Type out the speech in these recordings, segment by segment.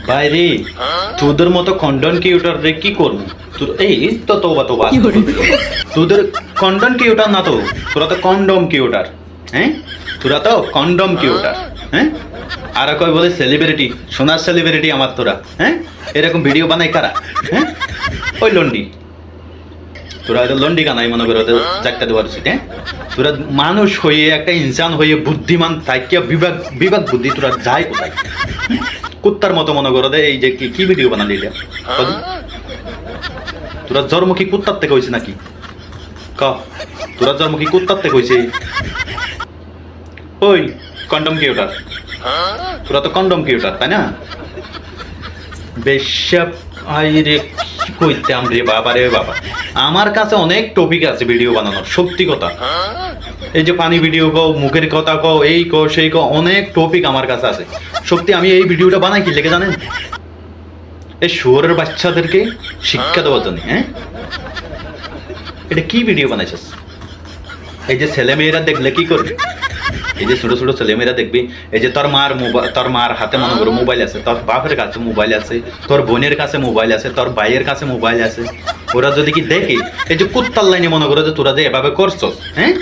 বাইরে তোদের মতো কন্ডন কিউটার রে কি করবো তোর এই তো তোবা তোবা তোদের কন্ডন কিউটার না তো তোরা তো কন্ডম কিউটার হ্যাঁ তোরা তো কন্ডম কিউটার হ্যাঁ আর কই বলে সেলিব্রিটি সোনার সেলিব্রিটি আমার তোরা হ্যাঁ এরকম ভিডিও বানাই কারা হ্যাঁ ওই লন্ডি তোরা হয়তো লন্ডি কানাই মনে করে চারটা দেওয়ার উচিত হ্যাঁ তোরা মানুষ হয়ে একটা ইনসান হয়ে বুদ্ধিমান থাকিয়া বিভাগ বিভাগ বুদ্ধি তোরা যায় কোথায় কুত্তার মতো মনে করো এই যে কি ভিডিও বানালি এটা তোরা জন্ম কি কুত্তার থেকে হয়েছে নাকি ক তোরা জন্ম কি কুত্তার থেকে হয়েছে ওই কন্ডম কিউটার তোরা তো কন্ডম কিউটার তাই না বেশাব আই রে কি কইতাম রে বাবা রে বাবা আমার কাছে অনেক টপিক আছে ভিডিও বানানোর সত্যি কথা এই যে পানি ভিডিও কও মুখের কথা কও এই কও সেই কও অনেক টপিক আমার কাছে আছে সত্যি আমি এই ভিডিওটা বানাই কি লেগে জানেন এই শুয়োরের বাচ্চাদেরকে শিক্ষা দেওয়ার জন্য হ্যাঁ এটা কি ভিডিও বানাইছিস এই যে ছেলেমেয়েরা দেখলে কি করবে এই যে ছোট ছোট ছেলেমেয়েরা দেখবি এই যে তোর মার হাতে মনে করো মোবাইল আছে তোর বাপের কাছে মোবাইল আছে তোর বোনের কাছে মোবাইল আছে তোর ভাইয়ের কাছে মোবাইল আছে ওরা যদি কি দেখে এই যে কুত্তার লাইনে মনে করো যে তোরা যে এভাবে করছস হ্যাঁ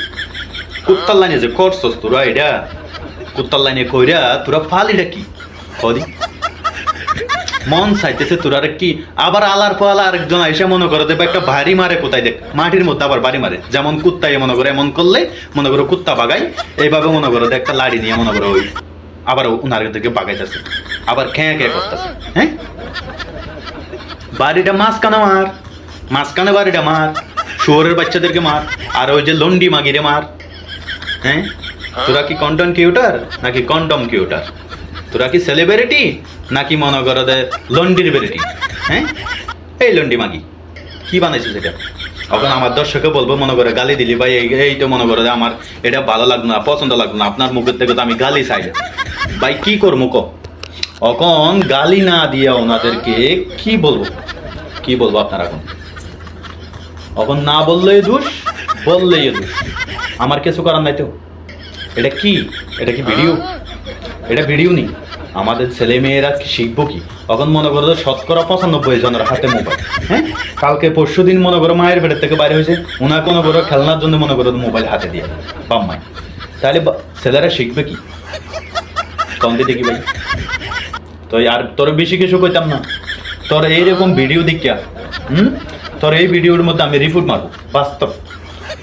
কুত্তার লাইনে যে করছস তোরা এটা কুত্তার লাইনে কইরা তোরা ফালিটা কি কদি মন চাইতেছে তোরা কি আবার আলার পালা আরেকজন এসে মনে করো যে একটা বাড়ি মারে কোথায় দেখ মাটির মধ্যে আবার বাড়ি মারে যেমন কুত্তাই মনে করো এমন করলে মনে করো কুত্তা বাগাই এইভাবে মনে করো একটা লাড়ি নিয়ে মনে করো ওই আবার উনার দিকে বাগাইতেছে আবার খেয়ে খেয়ে করতেছে হ্যাঁ বাড়িটা মাঝখানে বাড়িটা মার শুয়োরের বাচ্চাদেরকে মার আর ওই যে লন্ডি মাগিরে মার হ্যাঁ তোরা কি কন্ডম কিউটার নাকি কন্ডম কিউটার তোরা কি সেলিব্রিটি নাকি মনে করো যে লন্ডির বেরিটি হ্যাঁ এই লন্ডি মাগি কি বানাইছিস এটা এখন আমার দর্শকে বলবো মনে করে গালি দিলি ভাই এই তো মনে করো যে আমার এটা ভালো লাগলো না পছন্দ লাগলো না আপনার মুখের থেকে তো আমি গালি চাই ভাই কি করবো ক এখন গালি না দিয়া ওনাদেরকে কি বলবো আপনারা এখন না বললেই দোষ বললেই দোষ আমার কিছু করার নাই তো এটা কি ভিডিও এটা ভিডিও নেই আমাদের ছেলে মেয়েরা শিখবো কি এখন মনে করো 95% জনের হাতে মোবাইল হ্যাঁ কালকে পরশু দিন মনে করো মায়ের পেটের থেকে বাইরে হয়েছে ওনার কোনো করো খেলনার জন্য মনে করো মোবাইল হাতে দিয়ে বাম্মাই তাহলে ছেলেরা শিখবে কি কম দিয়ে দেখি ভাই তো আর তোর বেশি কিছু কইতাম না তোর এইরকম ভিডিও দেখিয়া তোর এই ভিডিওর মধ্যে আমি রিপোর্ট মারবো বাস্তব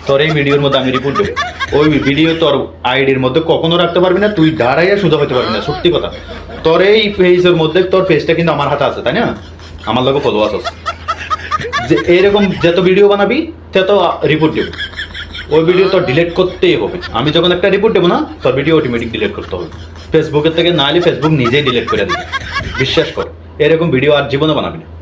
তোর এই ভিডিওর মধ্যে আমি রিপোর্ট দেবো ওই ভিডিও তোর আইডির মধ্যে কখনো রাখতে পারবি না তুই দাঁড়াইয়া সোজা হইতে পারবি না সত্যি কথা তোর এই ফেসের মধ্যে তোর ফেসটা কিন্তু আমার হাতে আছে তাই না আমার লোক ফলোয়ার্স আছে যে এইরকম যত ভিডিও বানাবি তত রিপোর্ট দেবো ওই ভিডিও তোর ডিলিট করতেই হবে আমি যখন একটা রিপোর্ট দেবো না তোর ভিডিও অটোমেটিক ডিলিট করতে হবে ফেসবুকের থেকে না হলে ফেসবুক নিজেই ডিলিট করে দিবে বিশ্বাস কর এরকম ভিডিও আর জীবনে বানাবি না